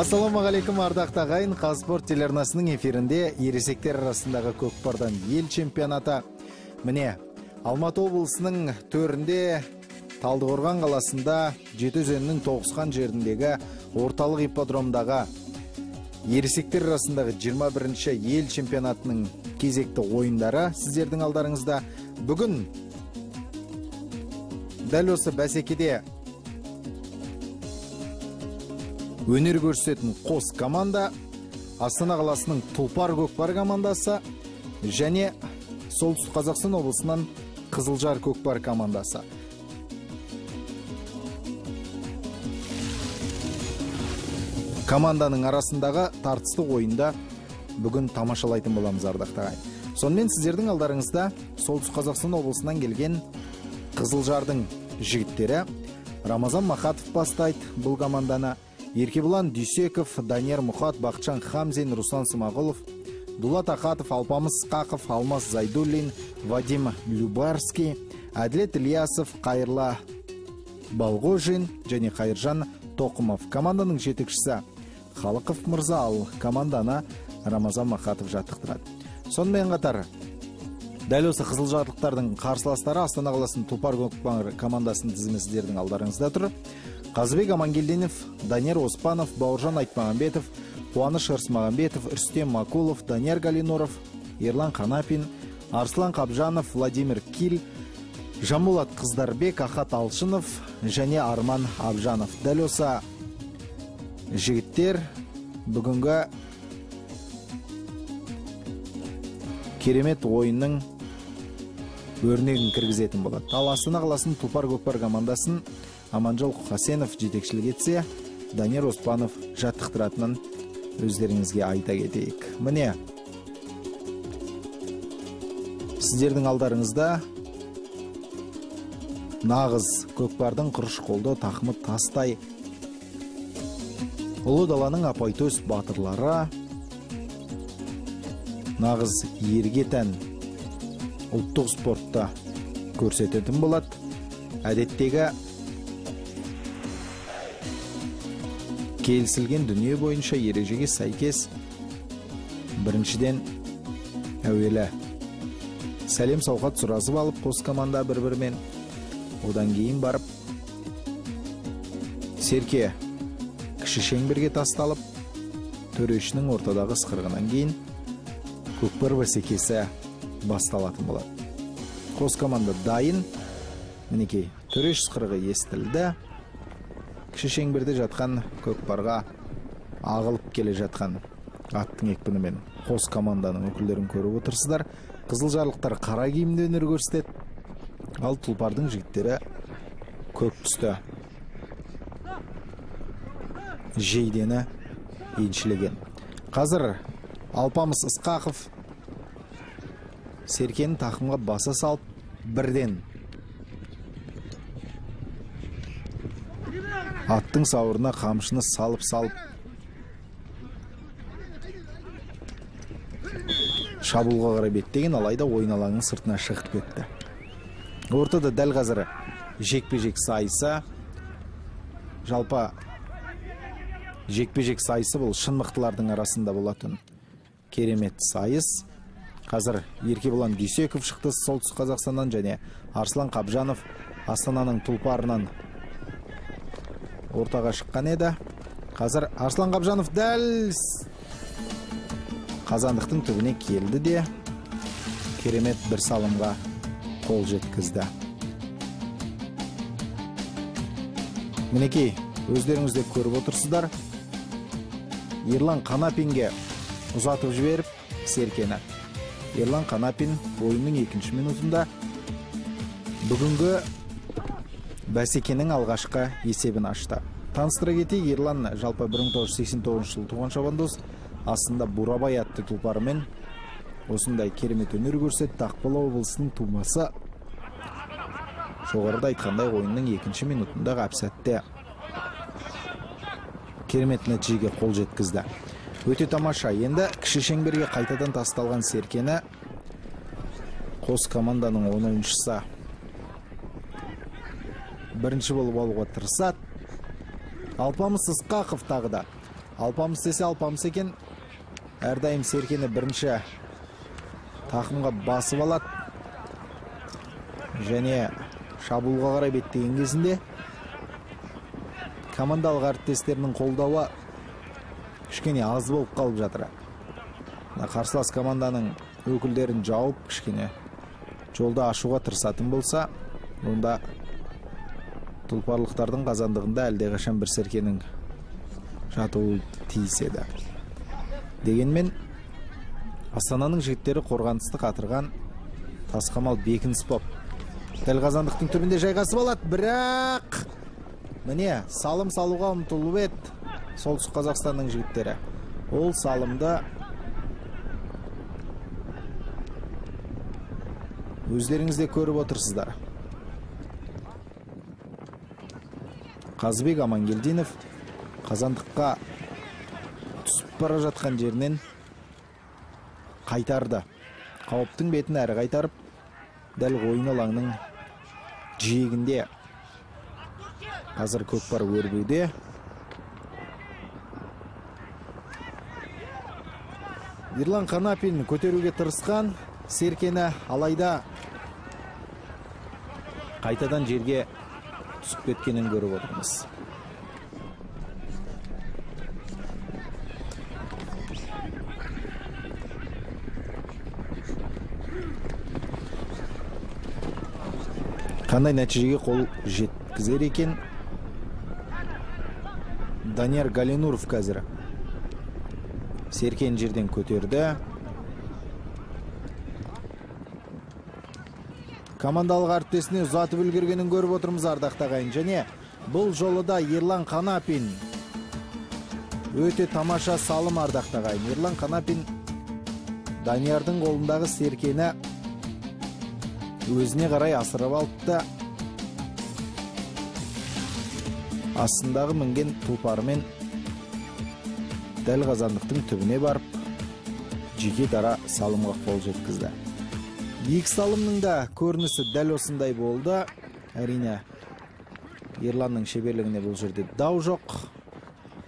Ассалаумағалейкум ардақта ағайын, Қазспорт телеарнасының эфирінде ересектер арасындағы көкпардан ел чемпионаты. Міне, Алматы облысының төрінде Талдықорған қаласында Жетіөзеннің тоғысқан жеріндегі орталық ипподромдағы ересектер арасындағы 21-ші ел чемпионатының кезекті ойындары сіздердің алдарыңызда. Бүгін дәл осы бәсекеде өнер көрсететін қос команда, Астана қаласының Тұлпар көкпар командасы және Солтүстік Қазақстан облысынан Қызылжар көкпар командасы. Команданың арасындағы тартысты ойында бүгін тамашалайтын боламыз ардақта ағайын. Сонымен сіздердің алдарыңызда Солтүстік Қазақстан облысынан келген Қызылжардың жігіттері Рамазан Махатов бастайды бұл команданы. Еркебұлан Дүйсеков, Данияр Мұхат, Бақытжан Хамзин, Руслан Смағұлов, Дулат Ахатов, Алпамыс Қақов, Алмас Зайдуллин, Вадим Любарский, Әділет Ильясов, Қайырла Балғожин және Қайыржан Тоқымов. Команданың жетекшісі Халықов Мырза, ал команданы Рамазан Махатов жаттықтырады. Сонымен қатар дәл осы қызылжарлықтардың қарсыластары Астана қаласының Тұлпар көкпар командасының тізімі сіздердің алдарыңызда тұр. Қазыбек Амангелдинов, Данияр Оспанов, Бауыржан Айтмағамбетов, Қуаныш Ырысмағамбетов, Рүстем Макулов, Данияр Галиноров, Ерлан Қанапин, Арслан Қабжанов, Владимир Кил, Жамбулат Қыздарбек, Ахат Алшынов және Арман Абжанов. Дәл осы жігіттер бүгінгі керемет ойынның өрнегін кіргізетін болады. Ал Астана қаласының Тұлпар көкпар командасын Аманжол Хасенов жетекшілік етсе, Данияр Оспанов жаттықтыратынын өздеріңізге айта кетейік. Міне, сіздердің алдарыңызда нағыз көкпардың құрыш қолды тақымы тастай ұлы даланың апайтөс батырлары, нағыз ерге тән ұлттық спортта көрсететін болады. Әдеттегі келісілген дүние бойынша ережеге сәйкес біріншіден әуелі сәлем сауқат сұразып алып қос команда бір-бірімен, одан кейін барып серке кіші шеңберге тасталып, төрешінің ортадағы ысқырығынан кейін көкпар бәсекесі басталатын болады. Қос команда дайын. Мінекей, төреш ысқырығы естілді. Кіші шеңберде жатқан көкпарға ағылып келе жатқан аттың екпінімен қос команданың өкілдерін көріп отырсыздар. Қызылжарлықтар қара киімде өнер көрсетеді, ал Тұлпардың жігіттері көк түсті жейдені еншілеген. Қазір Алпамыс Ысқақов серкені тақымға баса салып, бірден аттың сауырына қамшыны салып шабуылға қарай беттеген, алайда ойын алаңының сыртына шығып кетті. Ортада дәл қазір жекпе-жек сайысы. Жалпы жекпе-жек сайысы бұл шын мықтылардың арасында болатын керемет сайыс. Қазір Еркебұлан Дүйсеков шықты Солтүстік Қазақстаннан және Арслан Қабжанов Астананың Тұлпарынан ортаға шыққан еді. Қазір Арслан Қабжанов дәл қазандықтың түбіне келді де керемет бір салымға қол жеткізді. Мінекей, өздеріңізде көріп отырсыздар. Ерлан Қанапинге ұзатып жіберіп серкені. Ерлан Қанапин ойынның 2-ші минутында бүгінгі бәсекенің алғашқы есебін ашты. Таныстыра кетейік, Ерлан жалпы 1989 жылы туған шабандоз. Астында Бурабай атты тұлпарымен осындай керемет өнер көрсетті. Ақмола облысының тумасы. Жоғарыда айтқандай ойынның 2-ші минутында әп-сәтте керемет нәтижеге қол жеткізді. Өте тамаша. Енді кіші шеңберге қайтадан тасталған серкені қос команданың 10 ойыншысы бірінші болып алуға тырысады. Алпамыс Ысқақов тағы да Алпамыс десе алпамыс екен. Әрдайым Серкені бірінші тақымға басып алады. Және шабуылға қарай беттеген кезінде командалық әріптестерінің қолдауы кішкене аз болып қалып жатыр. Қарсылас команданың өкілдерін жауып кішкене жолда ашуға тырысатын болса, онда тұлпарлықтардың қазандығында әлдеқашан бір Серкенің жатуы тиіс еді. Дегенмен Астананың жігіттері қорғанысты қатырған, тасқамал бекініс боп дәл қазандықтың түбінде жайғасып алады. Бірақ міне салым салуға ұмтылып еді Солтүстік Қазақстанның жігіттері. Ол салымды өздеріңізде көріп отырсыздар. Қазыбек Амангелдинов қазандыққа түсіп бара жатқан жерінен қайтарды. Қауіптің бетін әрі қайтарып, дәл ойын алаңның жиегінде қазір көкпар өрбуде. Ерлан Қанапин көтеруге тырысқан Серкені, алайда қайтадан жерге түсіп кеткенін көріп отырмыз. Қандай нәтижеге қол жеткізер екен? Данияр Галинуров қазір Серкен жерден көтерді. Командалық әріптесіне ұзатып үлгергенін көріп отырмыз, ардақты ағайын. Және бұл жолы да Ерлан Қанапин өте тамаша салым, ардақты ағайын. Ерлан Қанапин Даниярдың қолындағы Серкені өзіне қарай асырып алды. Астындағы мінген тұлпарымен дәл қазандықтың түбіне барып, жеке дара салымға қол жеткізді. Биік салымның да көрінісі дәл осындай болды. Әрине, Ерланның шеберлігіне бұл жерде дау жоқ.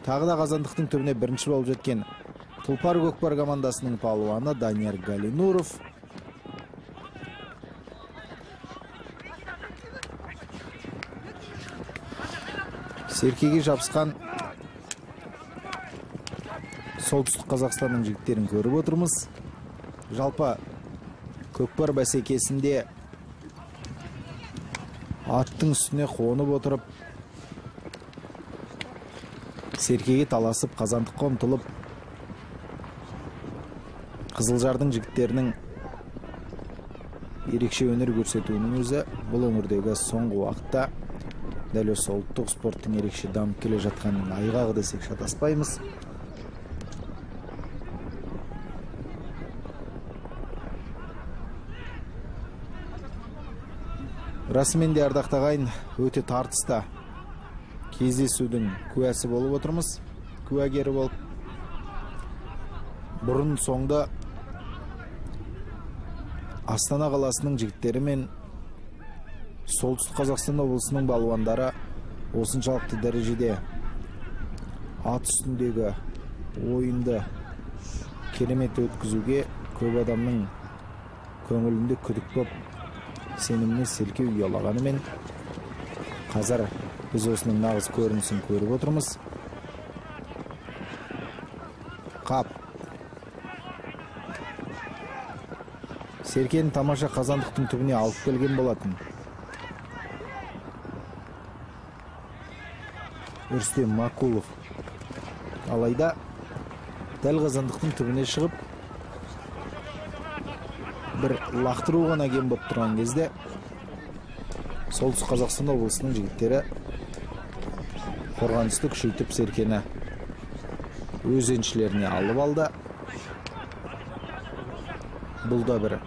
Тағы да қазандықтың түбіне бірінші болып жеткен Тұлпар көкпар командасының палуаны Данияр Галинуров. Серкеге жабысқан Солтүстік Қазақстанның жігіттерін көріп отырмыз. Жалпы көкпар бәсекесінде аттың үстіне қонып отырып, Серкеге таласып, қазандыққа ұмтылып, Қызылжардың жігіттерінің ерекше өнер көрсетуінің өзі бұл өңірдегі соңғы уақытта дәл осы ұлттық спорттың ерекше дамып келе жатқанының айғағы десек шатаспаймыз. Расымен де, ардақты ағайын, өте тартыста кездесудің куәсі болып отырмыз. Куәгері болып бұрын соңды Астана қаласының жігіттері мен Солтүстік Қазақстан облысының балуандары осыншалықты дәрежеде ат үстіндегі ойынды керемет өткізуге көп адамның көңілінде күдік боп, сеніміне селкеу ұялағанымен, қазір біз осының нағыз көрінісін көріп отырмыз. Қап. Серкен тамаша қазандықтың түбіне алып келген болатын. Рүстем Макулов. Алайда дәл қазандықтың түбіне шығып, бір лақтыру ғана кем болып тұрған кезде Солтүстік Қазақстан облысының жігіттері қорғанысты күшейтіп Серкені өз еншілеріне алып алды. Бұл да бір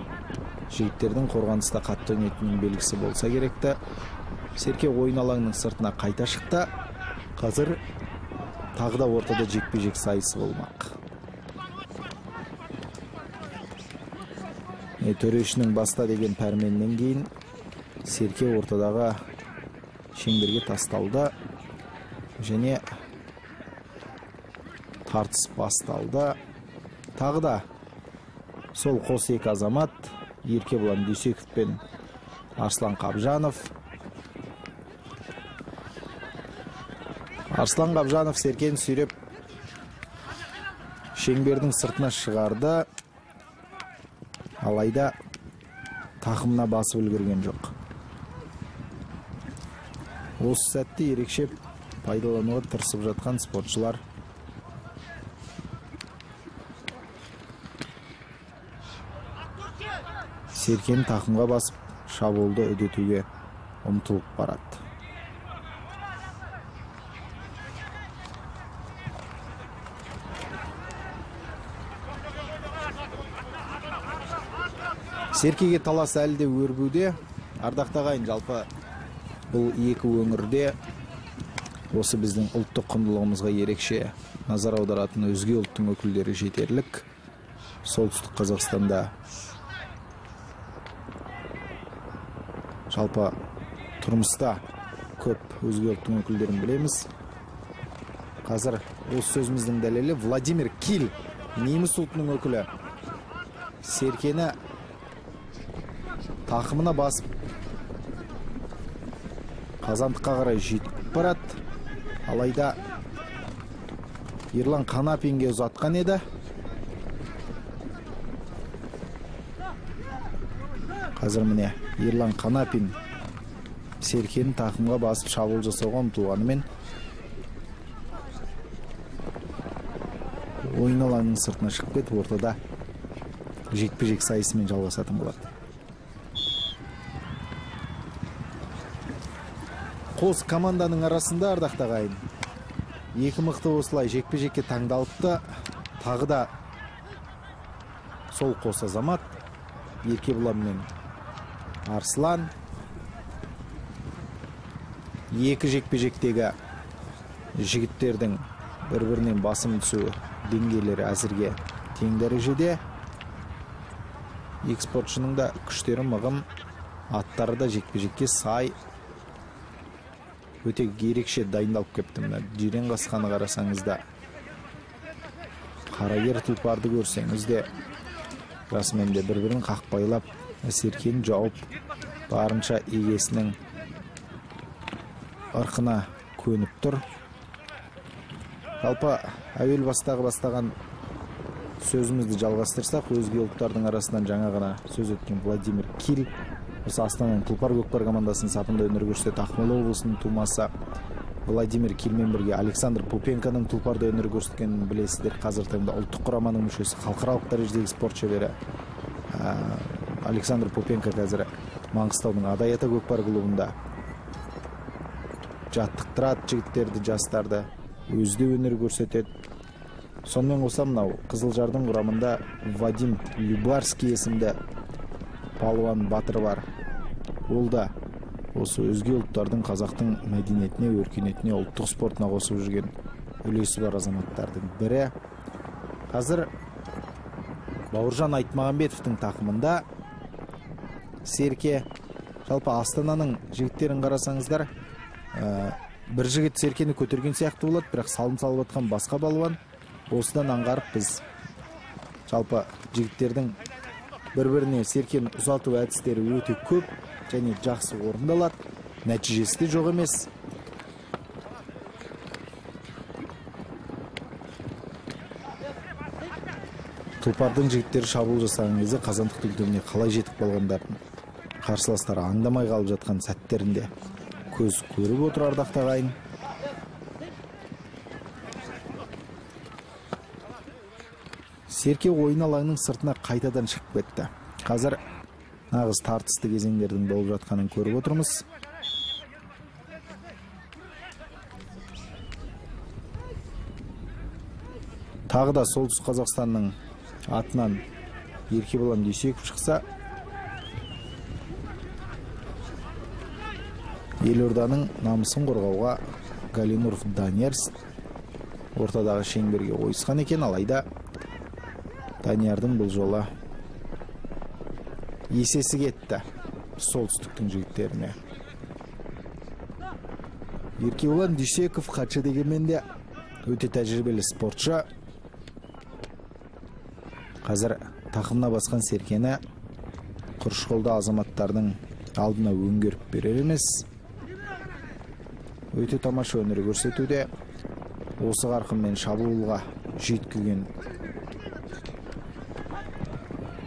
жігіттердің қорғаныста қатты ойнайтынының белгісі болса керекті. Серке ойын алаңының сыртына қайта шықты. Қазір тағы да ортада жекпе-жек сайысы болмақ. Төрешінің баста деген пәрменнен кейін Серке ортадағы шеңберге тасталды. Және тартыс басталды. Тағы да сол қос екі азамат Еркебұлан Дүйсеков пен Арслан Қабжанов. Арслан Қабжанов Серкені сүйреп шеңбердің сыртына шығарды, алайда тақымына басып үлгерген жоқ. Осы сәтте ерекше пайдалануға тырысып жатқан спортшылар. Серкені тақымға басып, шабуылды үдетуге ұмтылып барады. Серкеге талас әлі де өрбуде. Ардақты ағайын, жалпы бұл екі өңірде осы біздің ұлттық құндылығымызға ерекше назар аударатын өзге ұлттың өкілдері жетерлік. Солтүстік Қазақстанда жалпы тұрмыста көп өзге ұлттың өкілдерін білеміз. Қазір осы сөзіміздің дәлелі Владимир Киль, неміс ұлтының өкілі, Серкені тақымына басып Қазандыққа қарай жетіп барады. Алайда Ерлан Қанапинге ұзатқан еді. Қазір міне Ерлан Қанапин Серкені тақымға басып шабуыл жасауға ұмтылғанымен ойын алаңының сыртына шығып кетіп, ортада жекпе-жек сайысымен жалғасатын болады. Қос команданың арасында, ардақты ағайын, екі мықты осылай жекпе-жекке таңдалыпты. Тағы да сол қос азамат Еркебұлан мен Арслан. Екі жекпе-жектегі жігіттердің бір-бірінен басым түсу деңгейлері әзірге тең дәрежеде. Екі спортшының да күштері мығым, аттары да жекпе-жекке сай, өте ерекше дайындалып кепті. Жирен қасқаны қарасаңызда, қарагер тұлпарды көрсеңізде, расымен де бір-бірін қақпайлап, Серкені жауып, барынша егесінің ырқына көніп тұр. Жалпы әуел бастаған сөзімізді жалғастырсақ, өзге ұлттардың арасынан жаңа ғана сөз өткен Владимир Киль, осы Астананың тұлпар-көкпар командасының сапында өнер көрсетеді. Ақмола облысының тумасы Владимир Кильмен бірге Александр Пупенконың тұлпарда өнер көрсеткенін білесіздер. Қазір таңда ұлттық құраманың мүшесі, халықаралық дәрежедегі спорт шебері Александр Пупенко қазір Маңғыстаудың Адай-ата көкпар клубында жаттықтырады жігіттерді, жастарды, өзде өнер көрсетеді. Сонымен қоса мынау Қызылжардың құрамында Вадим Любарский есімді палуан батыр бар. Ол да осы өзге ұлттардың, қазақтың мәдениетіне, өркениетіне, ұлттық спортына қосып жүрген үлесі бар азаматтардың бірі. Қазір Бауыржан Айтмағамбетовтың тақымында Серке. Жалпы Астананың жігіттерін қарасаңыздар, бір жігіт Серкені көтерген сияқты болады, бірақ салым салып атқан басқа балуан. Осыдан аңғарып біз жалпы жігіттердің бір-біріне Серкені ұзату әдістері өте көп және жақсы орындалады. Нәтижесі де жоқ емес. Тұлпардың жігіттері шабуыл жасаған кезде қазандықтың түбіне қалай жетіп қалғандарын қарсыластары аңдамай қалып жатқан сәттерінде көз көріп отыр, ардақты ағайын. Серке ойын алаңының сыртына қайтадан шығып кетті. Қазір нағыз тартысты кезеңдердің болып жатқанын көріп отырмыз. Тағы да Солтүстік Қазақстанның атынан Еркебұлан Дүйсеков шықса, елорданың намысын қорғауға Галинуров Данияр ортадағы шеңберге ойысқан екен, алайда Даниярдың бұл жолы есесі кетті солтүстіктің жігіттеріне. Еркебұлан Дүйсеков хатшы дегенмен де өте тәжірибелі спортшы. Қазір тақымына басқан Серкені Құрышқолды азаматтардың алдына өңгеріп берер емес. Өте тамаша өнер көрсетуде. Осы қарқынмен шабуылға жеткізген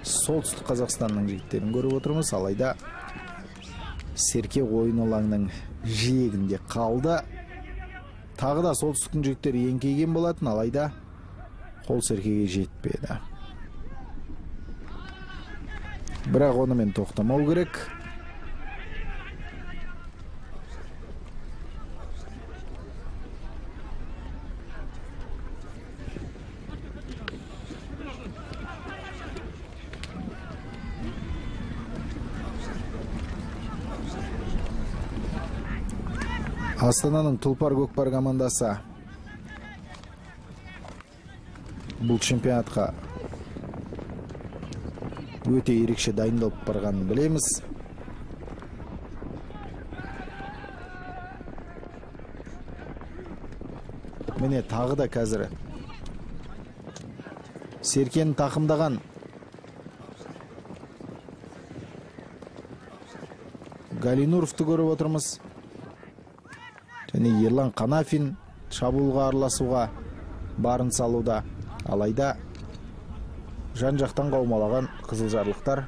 солтүстік Қазақстанның жігіттерін көріп отырмыз. Алайда Серке ойын алаңының жиегінде қалды. Тағы да солтүстіктің жігіттері еңкейген болатын, алайда қол Серкеге жетпеді. Бірақ онымен тоқтамау керек. Астананың Тұлпар-Көкпар командасы бұл чемпионатқа өте ерекше дайындалып барғанын білеміз. Міне тағы да қазір Серкені тақымдаған Галинуровты көріп отырмыз. Және Ерлан Қанафин шабуылға араласуға барын салуда. Алайда жан-жақтан қаумалаған қызылжарлықтар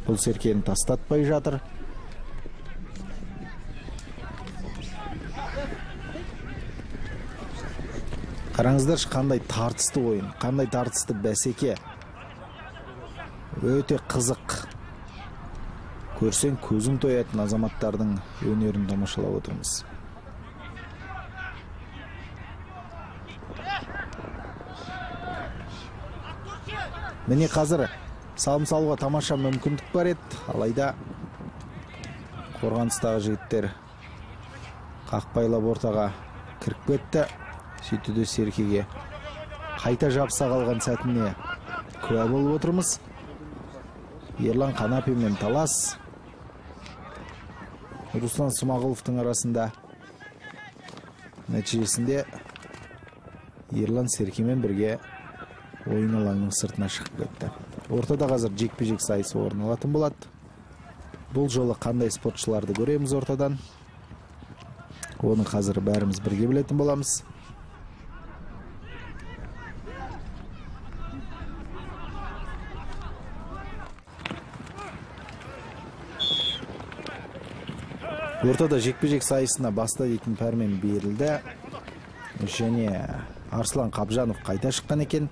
бұл Серкені тастатпай жатыр. Қараңыздаршы, қандай тартысты ойын, қандай тартысты бәсеке. Өте қызық. Көрсең көзің тоятын азаматтардың өнерін тамашалап отырмыз. Міне қазір салым салуға тамаша мүмкіндік бар еді, алайда қорғаныстағы жігіттер қақпайлап ортаға кіріп кетті. Сөйтуде Серкеге қайта жабыса қалған сәтіне куә болып отырмыз. Ерлан Қанафин мен талас. Руслан Смағұловтың арасында. Нәтижесінде Ерлан Серкемен бірге ойын алаңның сыртына шығып кетті. Ортада қазір жекпе-жек сайысы орын алатын болады. Бұл жолы қандай спортшыларды көреміз ортадан? Оны қазір бәріміз бірге білетін боламыз. Ортада жекпе-жек сайысына баста дейтін пәрмен берілді. Және Арслан Қабжанов қайта шыққан екен.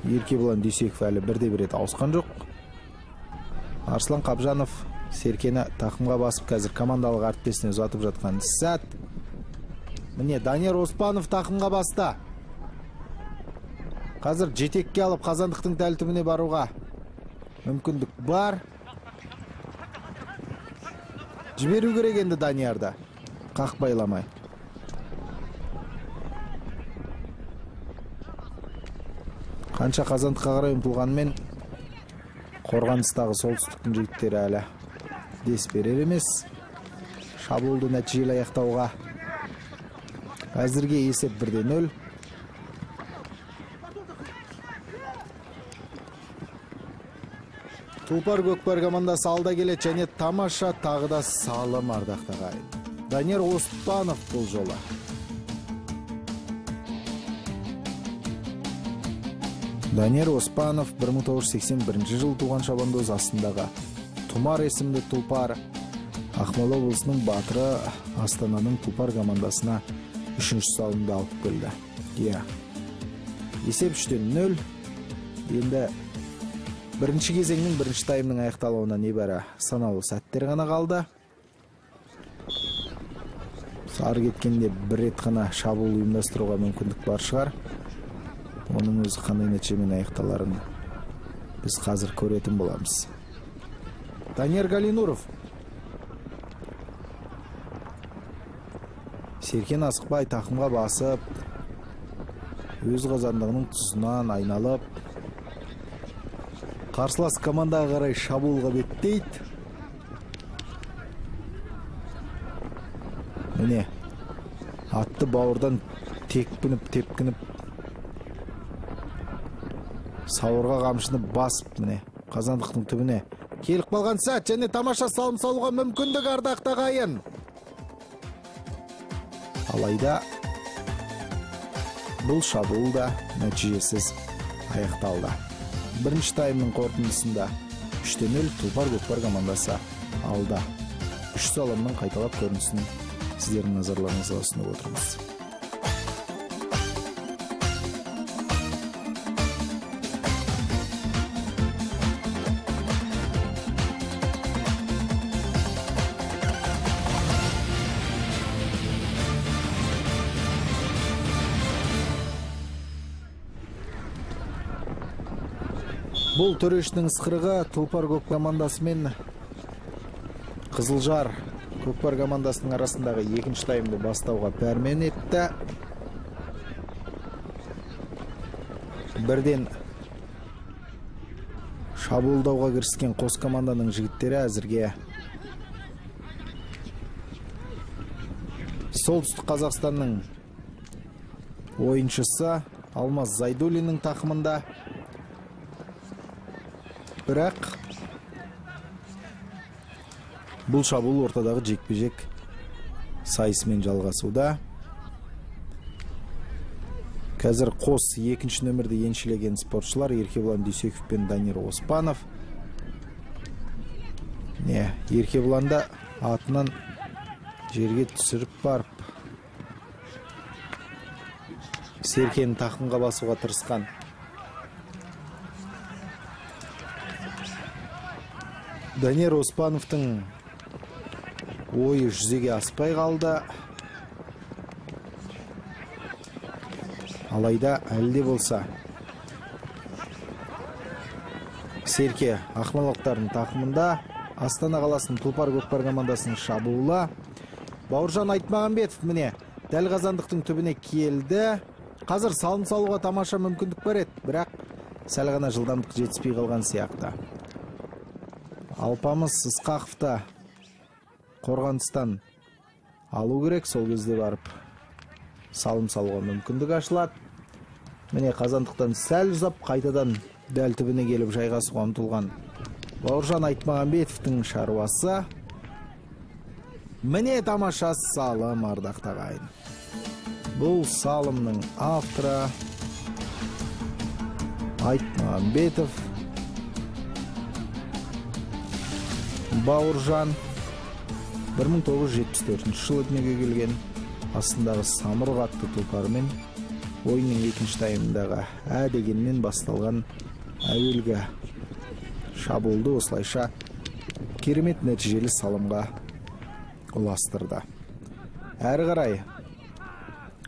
Еркебұлан Дүйсеков әлі бірде-бір рет ауысқан жоқ. Арслан Қабжанов Серкені тақымға басып, қазір командалық әріптесіне ұзатып жатқан сәт. Міне Данияр Оспанов тақымға басты. Қазір жетекке алып қазандықтың тәлтіміне баруға мүмкіндік бар. Жіберу керек енді Даниярда, қақпайламай. Қанша қазандыққа қарай ұмтылғанмен қорғаныстағы солтүстіктің жігіттері әлі дес берер емес. Шабуылды нәтижелі аяқтауға әзірге есеп 1-0. Тұлпар-Көкпар командасы алда келеді және тамаша тағы да салым ардақты ағайын. Данияр Оспанов бұл жолы. Данияр Оспанов 1981 жыл туған шабандоз астындағы Тұмар есімді Тұлпар. Ақмола облысының батыры Астананың Тұлпар командасына 3-ші салымды алып келді. Есеп 3-0. Енді бірінші кезеңнің бірінші таймның аяқталуына небәрі санаулы сәттер ғана қалды. Сары кеткенде бір рет қана шабуыл ұйымдастыруға мүмкіндік бар шығар. Оның өзі қандай нәтижемен аяқталарын біз қазір көретін боламыз. Данияр Галинуров. Серкен асықпай тақымға басып, өз қазандығының тұсынан айналып, қарсылас командаға қарай шабуылға беттейді. Міне, атты бауырдан тепкініп сауырға қамшыны басып міне қазандықтың түбіне келіп қалған сәт және тамаша салым салуға мүмкіндік ардақты ағайын. Алайда бұл шабуыл да нәтижесіз аяқталды. Бірінші таймның қорытындысында 3-0 Тұлпар Көкпар командасы алды. 3 салымның қайталап көрінісін сіздердің назарларыңызға ұсынып отырмыз. Бұл төрештің ысқырығы Тұлпар Көкпар командасы мен Қызылжар Көкпар командасының арасындағы екінші таймды бастауға пәрмен етті. Бірден шабуылдауға кіріскен қос команданың жігіттері әзірге Солтүстік Қазақстанның ойыншысы Алмаз Зайдуллиннің тақымында. Бірақ бұл шабуыл ортадағы жекпе-жек сайысымен жалғасуда. Қазір қос екінші нөмірді еншілеген спортшылар Еркебұлан Дүйсеков пен Данияр Оспанов. Еркебұланда атынан жерге түсіріп барып Серкені тақымға басуға тырысқан. Данияр Оспановтың ойы жүзеге аспай қалды. Алайда әлде болса Серке ақмолалықтардың тақымында. Астана қаласының Тұлпар Көкпар командасының шабуылы. Бауыржан Айтмағамбетов міне дәл қазандықтың түбіне келді. Қазір салым салуға тамаша мүмкіндік бар еді, бірақ сәл ғана жылдамдық жетіспей қалған сияқты. Алпамыс Ысқақовта қорғаныстан алу керек, сол кезде барып салым салуға мүмкіндік ашылады. Міне қазандықтан сәл ұзап, қайтадан дәл түбіне келіп жайғасуға ұмтылған Бауыржан Айтмағамбетовтың шаруасы. Міне тамаша салым ардақты ағайын. Бұл салымның авторы Айтмағамбетов Бауыржан 1974 жылы дүниеге келген. Астындағы самұрық атты тұлпарымен ойынның екінші таймындағы дегенмен басталған әуелгі шабуылды осылайша керемет нәтижелі салымға ұластырды. Әрі қарай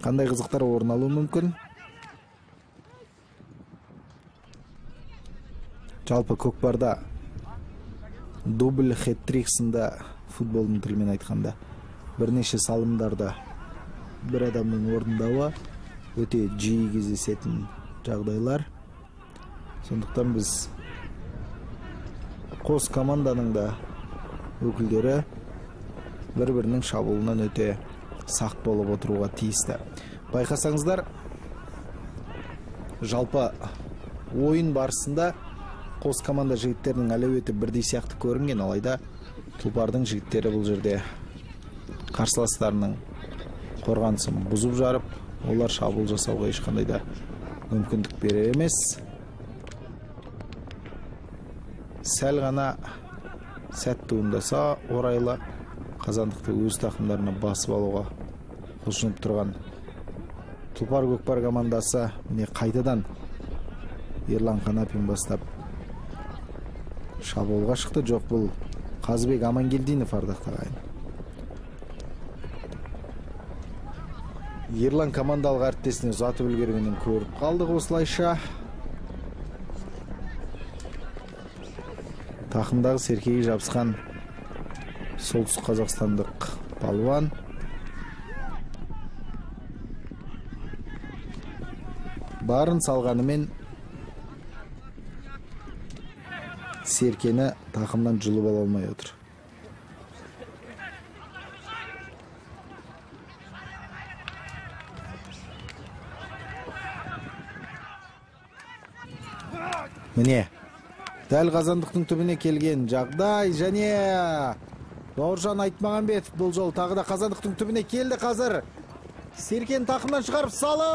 қандай қызықтар орын алуы мүмкін? Жалпы көкпарда дубль хет-трик сында футболдың тілімен айтқанда бірнеше салымдарда бір адамның орындауы өте жиі кездесетін жағдайлар. Сондықтан біз қос команданың да өкілдері бір-бірінің шабуылынан өте сақ болып отыруға тиісті. Байқасаңыздар, жалпы ойын барысында қос команда жігіттерінің әлеуеті бірдей сияқты көрінген, алайда Тұлпардың жігіттері бұл жерде қарсыластарының қорғанысын бұзып жарып, олар шабуыл жасауға ешқандай да мүмкіндік берер емес. Сәл ғана сәт туындаса орайлы қазандықты өз тақымдарына басып алуға құлшынып тұрған Тұлпар Көкпар командасы міне қайтадан Ерлан Қанапин бастап шабуылға шықты. Жоқ, бұл Қазбек Амангелдинов ардақты ағайын. Ерлан командалық әріптесіне ұзатып үлгергенін көріп қалдық. Осылайша тақымдағы серкеге жабысқан солтүстік қазақстандық палуан барын салғанымен серкені тақымнан жұлып ала алмай отыр. Міне, дәл Қазандықтың түбіне келген жағдай және Бауыржан Айтмағанбетов бұл жол тағы да Қазандықтың түбіне келді қазір. Серкен тақымдан шығарып салым.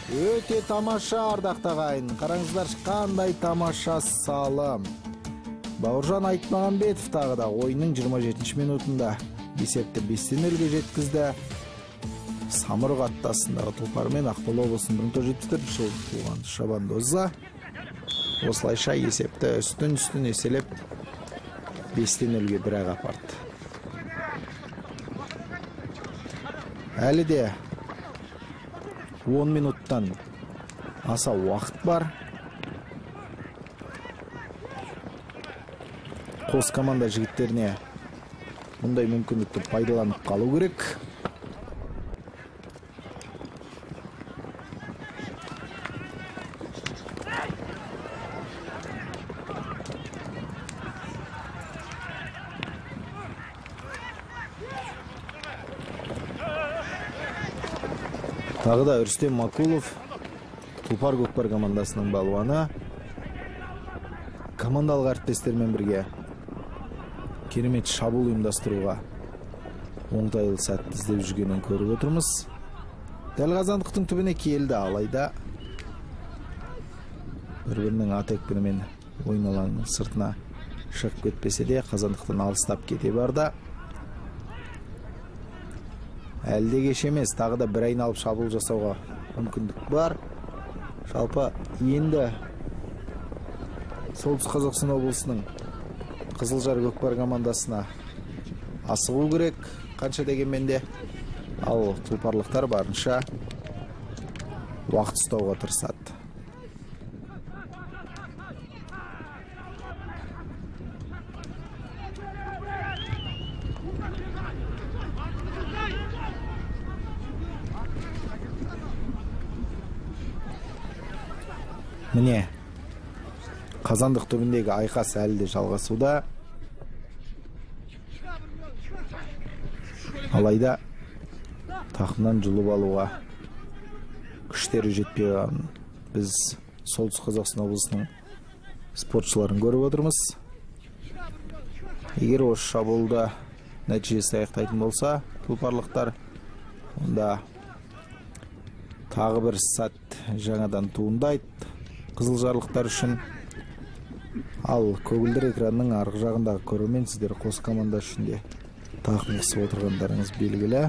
Өте тамаша ардақты ағайын. Қараңыздар, қандай тамаша салым. Бауыржан Айтмағанбетов тағы да ойынның 27 минутында есепті 5-0-ге жеткізді. Самұрық аттасындағы тұлпармен Ақмола облысының 1974 жылы туған шабандозы осылайша есепті үстін еселеп 5-0-ге бір-ақ апарды. Әлі де 10 минуттан аса уақыт бар. Қос команда жігіттеріне мұндай мүмкіндікті пайдаланып қалу керек. Тағы да Рүстем Макулов, Тұлпар Көкпар командасының балуаны, командалық әріптестермен бірге керемет шабуыл ұйымдастыруға оңтайлы сәтті іздеп жүргенін көріп отырмыз. Дәл Қазандықтың түбіне келді, алайда бір-бірінің ат екпінімен ойын алаңының сыртына шығып кетпесе де Қазандықтан алыстап кете барды. Әлде кеш емес, тағы да бір айналып шабуыл жасауға мүмкіндік бар. Жалпы енді Солтүстік Қазақстан облысының Қызылжар Көкпар командасына асығу керек, қанша дегенмен де. Ал тұлпарлықтар барынша уақыт ұстауға тырысады. Міне, Қазандық түбіндегі айқас әлі де жалғасуда. Алайда тақымнан жұлып алуға күштері жетпей қалған біз Солтүстік Қазақстан облысының спортшыларын көріп отырмыз. Егер осы шабуылда нәтижесі аяқтайтын болса, тұлпарлықтар, онда тағы бір сәт жаңадан туындайды қызылжарлықтар үшін. Ал көгілдір экранның арғы жағындағы көрермен сіздер қос команда үшін де тақым қысып отырғандарыңыз белгілі.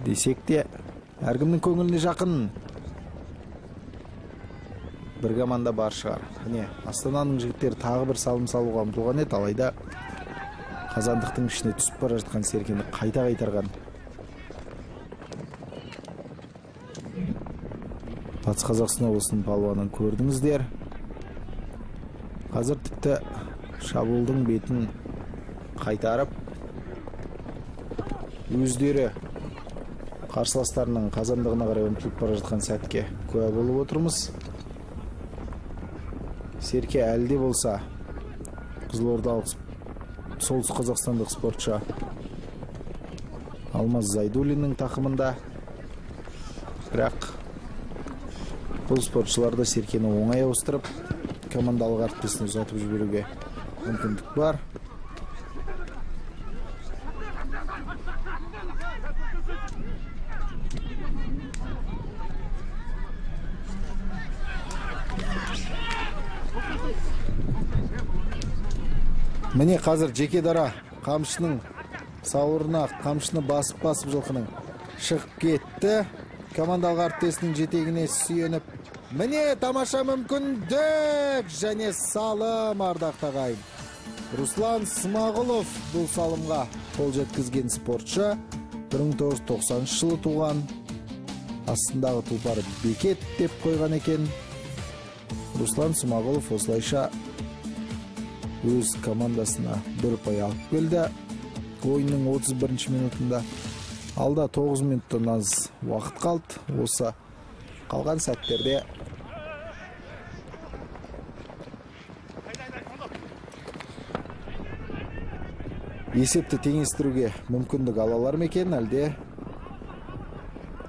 Десек те, әркімнің көңіліне жақын бір команда бар шығар. Міне, Астананың жігіттері тағы бір салым салуға ұмтылған еді, алайда Қазандықтың ішіне түсіп бара жатқан Серкені қайта қайтарған. Батыс Қазақстан облысының палуанын көрдіңіздер. Қазір тіпті шабуылдың бетін қайтарып, өздері қарсыластарының қазандығына қарай ұмтылып бара жатқан сәтке куә болып отырмыз. Серке әлде болса қызылордалық солтүстік қазақстандық спортшы Алмаз Зайдуллиннің тақымында. Бірақ бұл спортшыларды Серкені оңай ауыстырып, командалық әріптесіне ұзатып жіберуге мүмкіндік бар. Міне қазір жеке дара қамшының сауырына қамшыны басып жылқының шығып кетті. Командалық әріптесінің жетегіне сүйеніп, міне тамаша мүмкіндік және салым ардақты ағайын. Руслан Смағұлов бұл салымға қол жеткізген спортшы. 1990 жылы туған, астындағы тұлпары бекет деп қойған екен. Руслан Смағұлов осылайша өз командасына бір ұпай алып келді. Ойынның 31 минутында. Алда 9 минуттан аз уақыт қалды. Осы қалған сәттерде есепті теңестіруге мүмкіндік алалар ма екен, әлде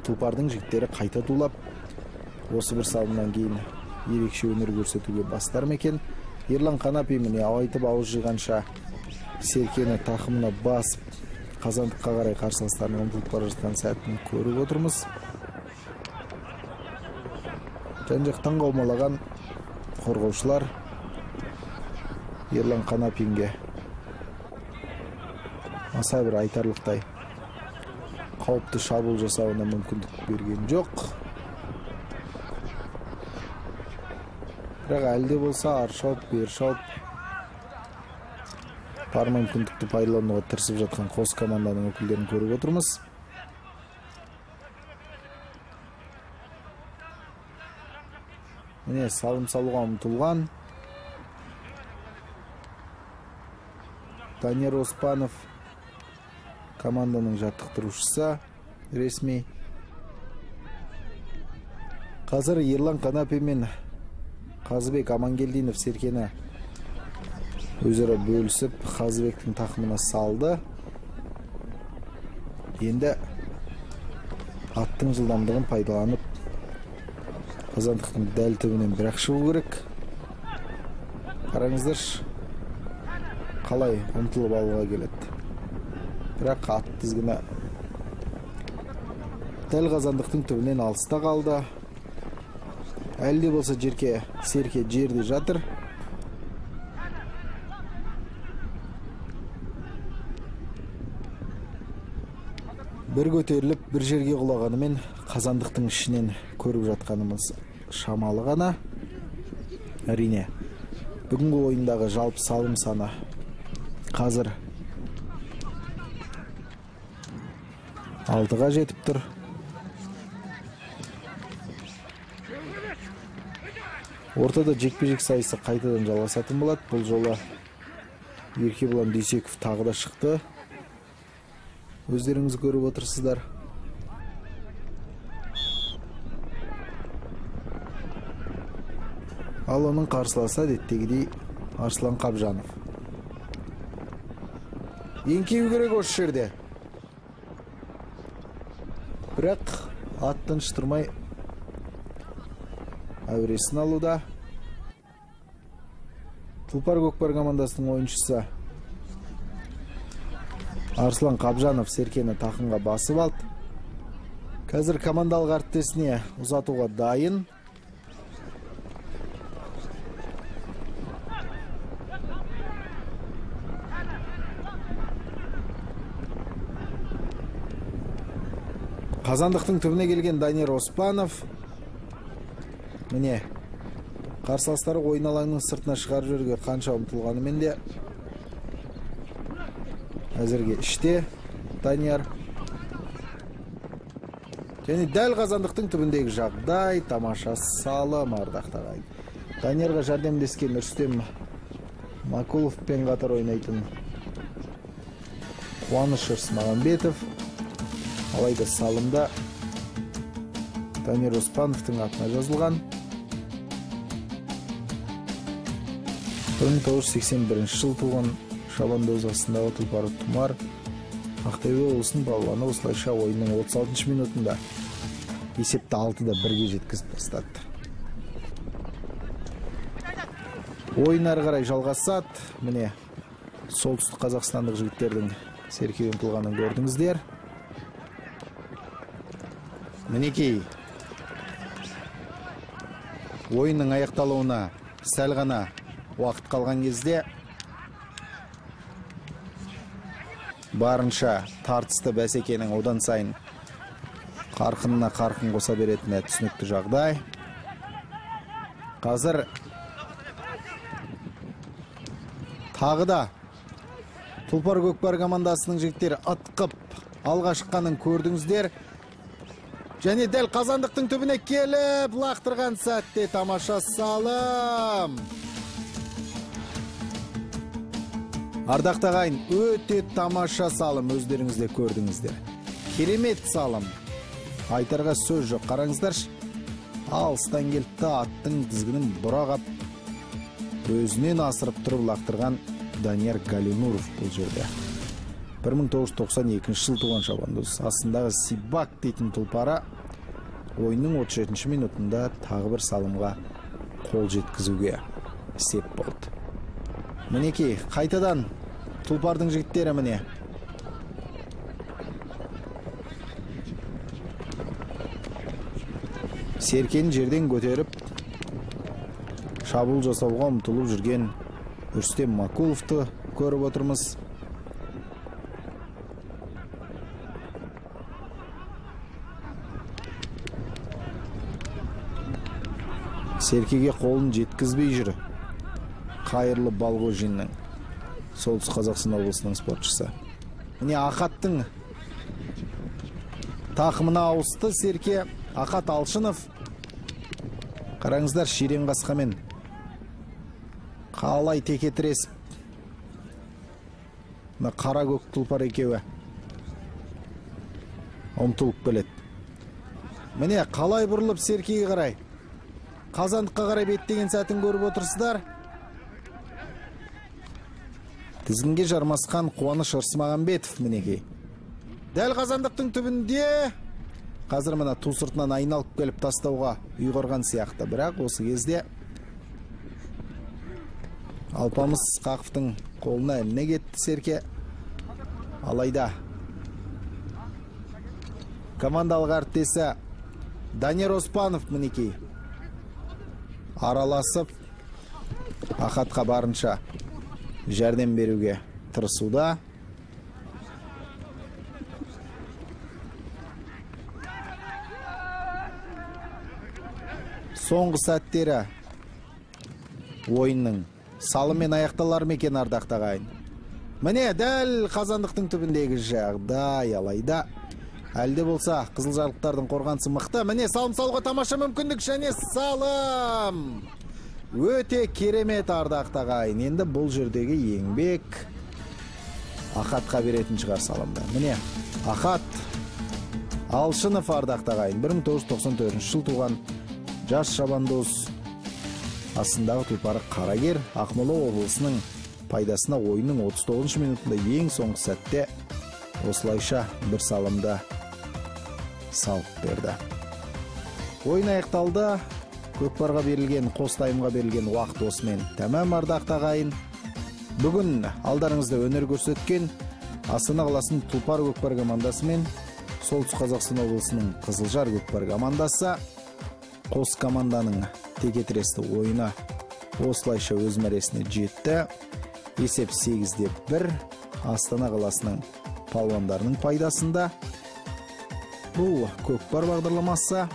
Тұлпардың жігіттері қайта тулап, осы бір салымнан кейін ерекше өнер көрсетуге бастар екен. Ерлан Қанапи міне айтып ауыз жиғанша Серкені тақымына басып, қазандыққа қарай қарсыластарының ұмтылып бара жатқан сәтін көріп отырмыз. Жан-жақтан қаумалаған қорғаушылар Ерлан Қанапинге аса бір айтарлықтай қауіпті шабуыл жасауына мүмкіндік берген жоқ. Бірақ әлде болса ар шауып, бер шауып бар мүмкіндікті пайдалануға тырысып жатқан қос команданың өкілдерін көріп отырмыз. Міне салым салуға ұмтылған Данияр Оспанов команданың жаттықтырушысы ресми. Қазір Ерлан Қанапи мен Қазыбек Амангелдинов Серкені өзара бөлісіп, Қазыбектің тақымына салды. Енді аттың жылдамдығын пайдаланып, қазандықтың дәл түбінен бір-ақ шығу керек. Қараңыздаршы, қалай ұмтылып алуға келеді. Бірақ ат тізгіні дәл қазандықтың түбінен алыста қалды. Әлде болса Серке жерде жатыр. Бір көтеріліп, бір жерге құлағанымен қазандықтың ішінен көріп жатқанымыз шамалы ғана. Әрине, бүгінгі ойындағы жалпы салым саны қазір 6-ға жетіп тұр. Ортада жекпе-жек сайысы қайтадан жалғасатын болады. Бұл жолы Еркебұлан Дүйсеков тағы да шықты. Өздеріңіз көріп отырсыздар. Ал оның қарсыласы әдеттегідей Арслан Қабжанов. Еңкеу керек осы жерде. Бірақ аттан шытырмай әуресін алуда. Тұлпар көкпар командасының ойыншысы Арслан Қабжанов Серкені тақымға басып алды. Қазір командалық әріптесіне ұзатуға дайын. Қазандықтың түбіне келген Данияр Оспанов. Міне, қарсыластары ойын алаңының сыртына шығарып жіберуге қанша ұмтылғанымен де әзірге іште Данияр. Және дәл қазандықтың түбіндегі жағдай тамаша салым ардақтағай. Даниярға жәрдемдескен Рүстем Макуловпен қатар ойнайтын Қуаныш Ырысмағамбетов. Алайда салымда Данияр Оспановтың атына жазылған. 1981 жыл туған Шабандоз астындағы тұлпары Тұмар Ақтөбе облысының балуаны осылайша ойынның 36 минутында есепті 6-да 1-ге жеткізіп тастады. Ойын әрі қарай жалғасады. Міне, солтүстік қазақстандық жігіттердің серке ұмтылғанын көрдіңіздер. Мінекей, ойынның аяқталуына сәл ғана уақыт қалған кезде барынша тартысты бәсекенің одан сайын қарқынына қарқын қоса беретіні түсінікті жағдай. Қазір тағы да Тұлпар көкпар командасының жігіттері ытқып алға шыққанын көрдіңіздер. Және дәл қазандықтың түбіне келіп, лақтырған сәтте тамаша салым. Ардақты ағайын, өте тамаша салым, өздеріңізде көрдіңіздер. Керемет салым. Айтарға сөз жоқ, қараңыздаршы. Алыстан келді, аттың тізгінін бұрағап, өзінен асырып тұрып лақтырған Данияр Галинуров бұл жерде. 1992 жыл туған шабандоз. Астындағы Сибак дейтін тұлпары ойынның 37 минутында тағы бір салымға қол жеткізуге сеп болды. Мінекей, қайтадан тұлпардың жігіттері міне. Серкені жерден көтеріп, шабуыл жасауға ұмтылып жүрген Рүстем Макуловты көріп отырмыз. Серкеге қолын жеткізбей жүр Қайырлы Балғожиннің, Солтүстік Қазақстан облысының спортшысы. Міне Ақаттың тақымына ауысты Серке. Ақат Алшынов. Қараңыздар, Ширен Қасқамен қалай текетіресіп. Қара көк тұлпар екеуі ұмтылып келеді. Міне қалай бұрылып Серкеге қарай, Қазандыққа қарай беттеген сәтін көріп отырсыздар. Тізгінге жармасқан Қуаныш Ырысмағамбетов мінекей. Дәл Қазандықтың түбінде қазір мына ту сыртынан айналып келіп тастауға ұйғырған сияқты. Бірақ осы кезде Алпамыс Қақовтың қолына іліне кетті Серке. Алайда командалық әріптесі Данияр Оспанов мінекей араласып Ақатқа барынша жәрдем беруге тырысуда. Соңғы сәттері ойынның салымен аяқталар ма екен, ардақты ағайын? Міне дәл Қазандықтың түбіндегі жағдай. Алайда әлде болса қызылжарлықтардың қорғанысы мықты. Міне салым салуға тамаша мүмкіндік, және салым өте керемет, ардақты ағайын. Енді бұл жердегі еңбек Ақатқа беретін шығар салымды. Міне Ақат Алшынов, ардақты ағайын, 1994 жыл туған жас шабандоз. Астындағы тұлпары Қарагер. Ақмола облысының пайдасына ойынның 39 минутында ең соңғы сәтте осылайша бір салымды салып берді. Ойын аяқталды. Көкпарға берілген, қос тайымға берілген уақыт осымен тәмам, ардақты ағайын. Бүгін алдарыңызда өнер көрсеткен Астана қаласының тұлпар көкпар командасы мен Солтүстік Қазақстан облысының Қызылжар көкпар командасы. Қос команданың текетіресті ойына осылайша өз мәресіне жетті. Есеп 8-1 Астана қаласының палуандарының пайдасында. Бұл көкпар бағдарламасы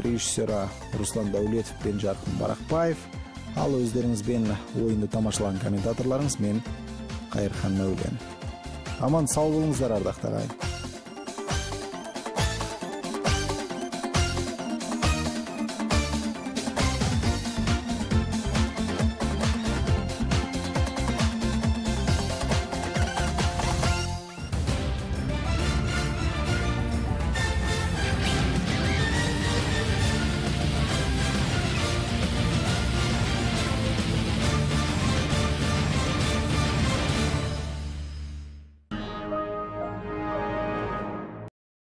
режиссері Руслан Дәулетов пен Жарқын Барақбаев. Ал өздеріңізбен ойынды тамашалаған комментаторларыңыз мен Қайырхан Мәулен. Аман сау болыңыздар, ардақты ағайын.